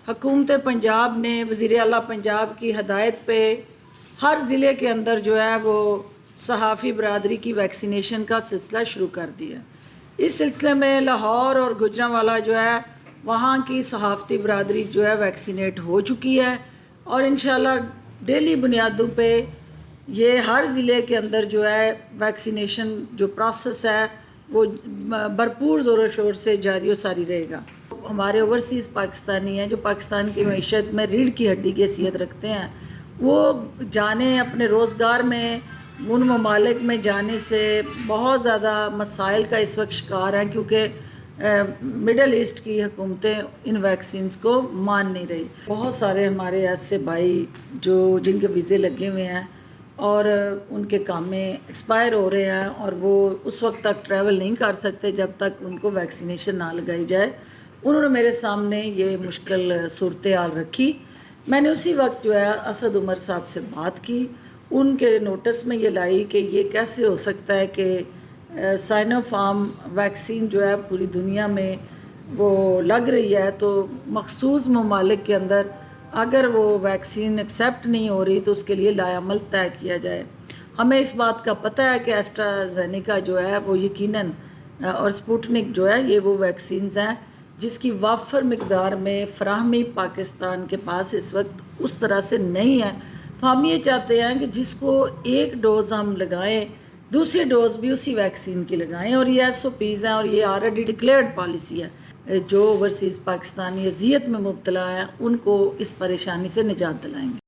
حکومت پنجاب نے وزیر اعلیٰ پنجاب کی ہدایت پہ ہر ضلع کے اندر جو ہے وہ صحافی برادری کی ویکسینیشن کا سلسلہ شروع کر دیا. اس سلسلے میں لاہور اور گوجرانوالا جو ہے وہاں کی صحافتی برادری جو ہے ویکسینیٹ ہو چکی ہے اور انشاءاللہ ڈیلی بنیادوں پہ یہ ہر ضلع کے اندر جو ہے ویکسینیشن جو پروسیس ہے وہ بھرپور زور و شور سے جاری و ساری رہے گا. ہمارے اوورسیز پاکستانی ہیں جو پاکستان کی معیشت میں ریڑھ کی ہڈی کی حیثیت رکھتے ہیں، وہ جانے اپنے روزگار میں ان ممالک میں جانے سے بہت زیادہ مسائل کا اس وقت شکار ہیں، کیونکہ مڈل ایسٹ کی حکومتیں ان ویکسینز کو مان نہیں رہی. بہت سارے ہمارے ایسے بھائی جن کے ویزے لگے ہوئے ہیں اور ان کے کامے ایکسپائر ہو رہے ہیں اور وہ اس وقت تک ٹریول نہیں کر سکتے جب تک ان کو ویکسینیشن نہ لگائی جائے. انہوں نے میرے سامنے یہ مشکل صورتحال رکھی. میں نے اسی وقت جو ہے اسد عمر صاحب سے بات کی، ان کے نوٹس میں یہ لائی کہ یہ کیسے ہو سکتا ہے کہ سائنو فارم ویکسین جو ہے پوری دنیا میں وہ لگ رہی ہے، تو مخصوص ممالک کے اندر اگر وہ ویکسین ایکسیپٹ نہیں ہو رہی تو اس کے لیے لائحہ طے کیا جائے. ہمیں اس بات کا پتہ ہے کہ ایسٹرازینیکا جو ہے وہ یقیناً اور سپوٹنک جو ہے یہ وہ ویکسینز ہیں جس کی وافر مقدار میں فراہمی پاکستان کے پاس اس وقت اس طرح سے نہیں ہے. تو ہم یہ چاہتے ہیں کہ جس کو ایک ڈوز ہم لگائیں دوسری ڈوز بھی اسی ویکسین کی لگائیں، اور یہ SOPs ہیں اور یہ آلریڈی ڈکلیئرڈ پالیسی ہے. جو اوورسیز پاکستانی اذیت میں مبتلا ہیں ان کو اس پریشانی سے نجات دلائیں گے.